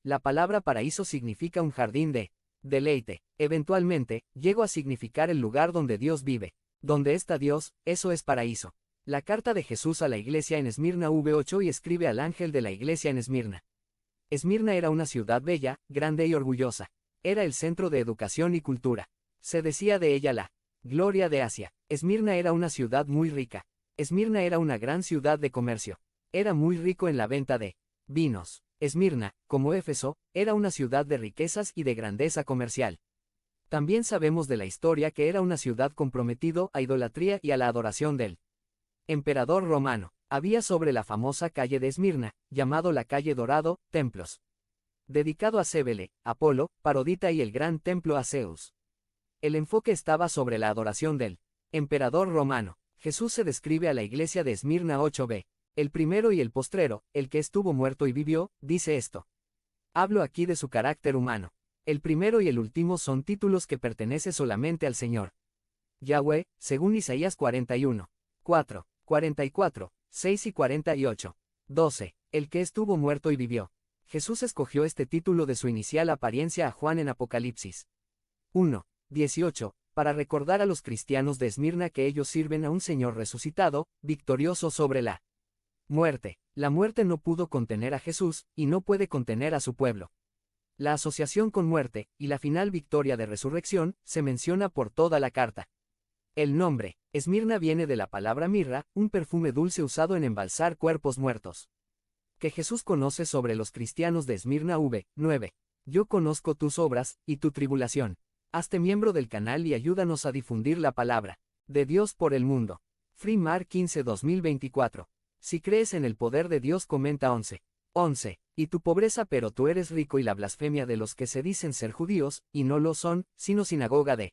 La palabra paraíso significa un jardín de deleite. Eventualmente, llegó a significar el lugar donde Dios vive. Donde está Dios, eso es paraíso. La carta de Jesús a la iglesia en Esmirna v8 y escribe al ángel de la iglesia en Esmirna. Esmirna era una ciudad bella, grande y orgullosa. Era el centro de educación y cultura. Se decía de ella la gloria de Asia. Esmirna era una ciudad muy rica. Esmirna era una gran ciudad de comercio. Era muy rico en la venta de vinos. Esmirna, como Éfeso, era una ciudad de riquezas y de grandeza comercial. También sabemos de la historia que era una ciudad comprometido a idolatría y a la adoración del emperador romano. Había sobre la famosa calle de Esmirna, llamado la calle Dorado, templos. Dedicado a Cébele, Apolo, Parodita y el gran templo a Zeus. El enfoque estaba sobre la adoración del emperador romano. Jesús se describe a la iglesia de Esmirna 8b. El primero y el postrero, el que estuvo muerto y vivió, dice esto. Hablo aquí de su carácter humano. El primero y el último son títulos que pertenecen solamente al Señor Yahweh, según Isaías 41. 4, 44, 6 y 48. 12. El que estuvo muerto y vivió. Jesús escogió este título de su inicial apariencia a Juan en Apocalipsis 1, 18, para recordar a los cristianos de Esmirna que ellos sirven a un Señor resucitado, victorioso sobre la muerte. La muerte no pudo contener a Jesús, y no puede contener a su pueblo. La asociación con muerte, y la final victoria de resurrección, se menciona por toda la carta. El nombre, Esmirna, viene de la palabra mirra, un perfume dulce usado en embalsar cuerpos muertos. Que Jesús conoce sobre los cristianos de Esmirna 9. Yo conozco tus obras, y tu tribulación. Hazte miembro del canal y ayúdanos a difundir la palabra de Dios por el mundo. Freemar 15-2024. Si crees en el poder de Dios, comenta 11. 11. Y tu pobreza, pero tú eres rico, y la blasfemia de los que se dicen ser judíos, y no lo son, sino sinagoga de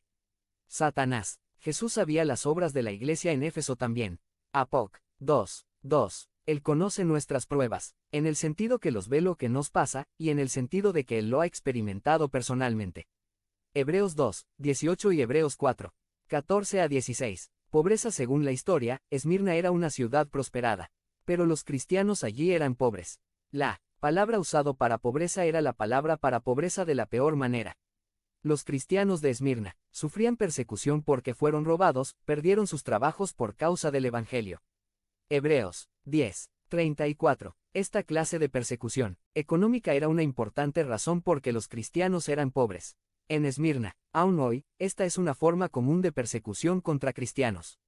Satanás. Jesús sabía las obras de la iglesia en Éfeso también. Apoc. 2. 2. Él conoce nuestras pruebas, en el sentido que los ve lo que nos pasa, y en el sentido de que Él lo ha experimentado personalmente. Hebreos 2, 18 y Hebreos 4, 14 a 16. Pobreza. Según la historia, Esmirna era una ciudad prosperada, pero los cristianos allí eran pobres. La palabra usada para pobreza era la palabra para pobreza de la peor manera. Los cristianos de Esmirna sufrían persecución porque fueron robados, perdieron sus trabajos por causa del Evangelio. Hebreos 10, 34. Esta clase de persecución económica era una importante razón porque los cristianos eran pobres. En Esmirna, aún hoy, esta es una forma común de persecución contra cristianos.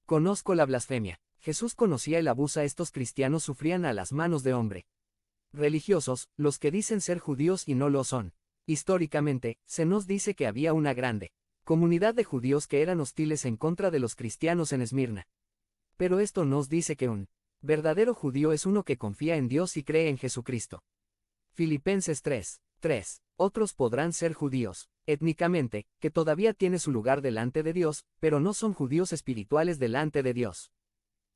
Conozco la blasfemia. Jesús conocía el abuso. Estos cristianos sufrían a las manos de hombre religiosos, los que dicen ser judíos y no lo son. Históricamente, se nos dice que había una grande comunidad de judíos que eran hostiles en contra de los cristianos en Esmirna. Pero esto nos dice que un verdadero judío es uno que confía en Dios y cree en Jesucristo. Filipenses 3, 3. Otros podrán ser judíos, étnicamente, que todavía tiene su lugar delante de Dios, pero no son judíos espirituales delante de Dios.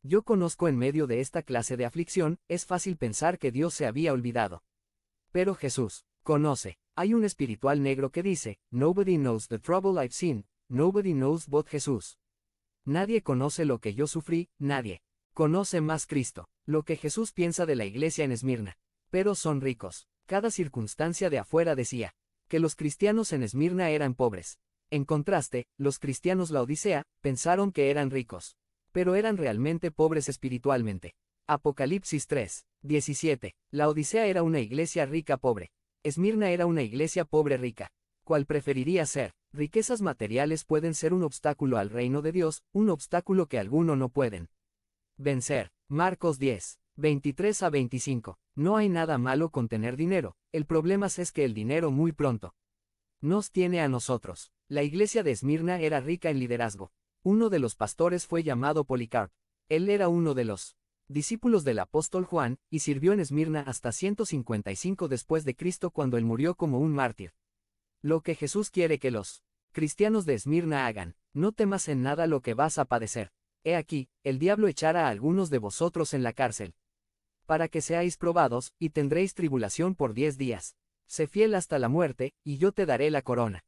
Yo conozco en medio de esta clase de aflicción, es fácil pensar que Dios se había olvidado. Pero Jesús conoce. Hay un espiritual negro que dice, Nobody knows the trouble I've seen, nobody knows but Jesús. Nadie conoce lo que yo sufrí, nadie conoce más Cristo, lo que Jesús piensa de la iglesia en Esmirna. Pero son ricos. Cada circunstancia de afuera decía que los cristianos en Esmirna eran pobres. En contraste, los cristianos Laodicea pensaron que eran ricos, pero eran realmente pobres espiritualmente. Apocalipsis 3, 17. Laodicea era una iglesia rica pobre. Esmirna era una iglesia pobre rica. ¿Cuál preferiría ser? Riquezas materiales pueden ser un obstáculo al reino de Dios, un obstáculo que algunos no pueden vencer. Marcos 10, 23 a 25. No hay nada malo con tener dinero, el problema es que el dinero muy pronto nos tiene a nosotros. La iglesia de Esmirna era rica en liderazgo. Uno de los pastores fue llamado Policarp. Él era uno de los discípulos del apóstol Juan, y sirvió en Esmirna hasta 155 después de Cristo, cuando él murió como un mártir. Lo que Jesús quiere que los cristianos de Esmirna hagan: no temas en nada lo que vas a padecer. He aquí, el diablo echará a algunos de vosotros en la cárcel, para que seáis probados, y tendréis tribulación por 10 días. Sé fiel hasta la muerte, y yo te daré la corona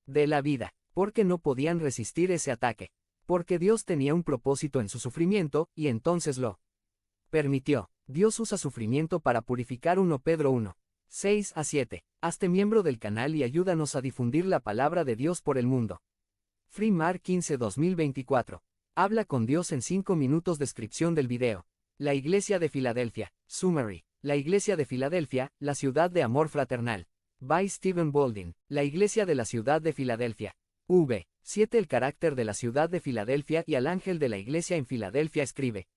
de la vida. Porque no podían resistir ese ataque. Porque Dios tenía un propósito en su sufrimiento, y entonces lo permitió. Dios usa sufrimiento para purificar. 1 Pedro 1, 6 a 7. Hazte miembro del canal y ayúdanos a difundir la palabra de Dios por el mundo. FreeMar 15-2024. Habla con Dios en 5 minutos. Descripción del video. La Iglesia de Filadelfia. Summary. La Iglesia de Filadelfia, la ciudad de amor fraternal. By Stephen Baldwin. La Iglesia de la ciudad de Filadelfia. 7. El carácter de la ciudad de Filadelfia y al ángel de la iglesia en Filadelfia escribe.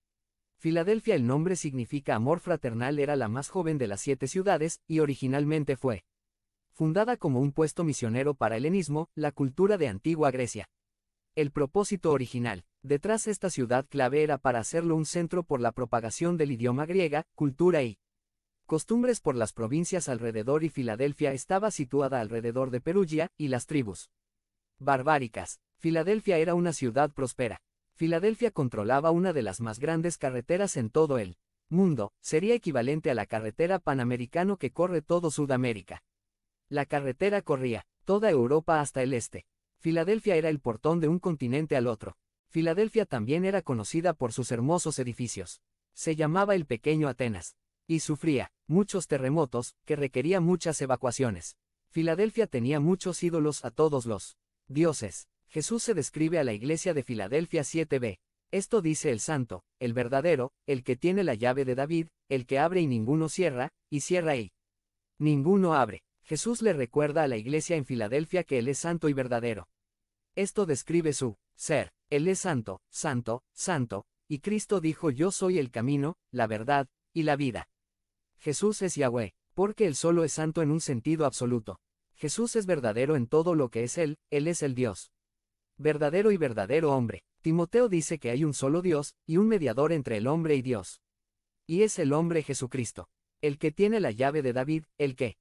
Filadelfia, el nombre significa amor fraternal, era la más joven de las 7 ciudades, y originalmente fue fundada como un puesto misionero para el helenismo, la cultura de antigua Grecia. El propósito original, detrás de esta ciudad clave, era para hacerlo un centro por la propagación del idioma griega, cultura y costumbres por las provincias alrededor, y Filadelfia estaba situada alrededor de Perugia y las tribus barbáricas. Filadelfia era una ciudad próspera. Filadelfia controlaba una de las más grandes carreteras en todo el mundo, sería equivalente a la carretera panamericana que corre todo Sudamérica. La carretera corría toda Europa hasta el este. Filadelfia era el portón de un continente al otro. Filadelfia también era conocida por sus hermosos edificios. Se llamaba el Pequeño Atenas. Y sufría muchos terremotos, que requería muchas evacuaciones. Filadelfia tenía muchos ídolos a todos los dioses. Jesús se describe a la iglesia de Filadelfia 7b. Esto dice el santo, el verdadero, el que tiene la llave de David, el que abre y ninguno cierra, y cierra y ninguno abre. Jesús le recuerda a la iglesia en Filadelfia que Él es santo y verdadero. Esto describe su ser. Él es santo, santo, santo, y Cristo dijo: yo soy el camino, la verdad, y la vida. Jesús es Yahweh, porque Él solo es santo en un sentido absoluto. Jesús es verdadero en todo lo que es Él es el Dios verdadero y verdadero hombre. Timoteo dice que hay un solo Dios, y un mediador entre el hombre y Dios. Y es el hombre Jesucristo. El que tiene la llave de David, el que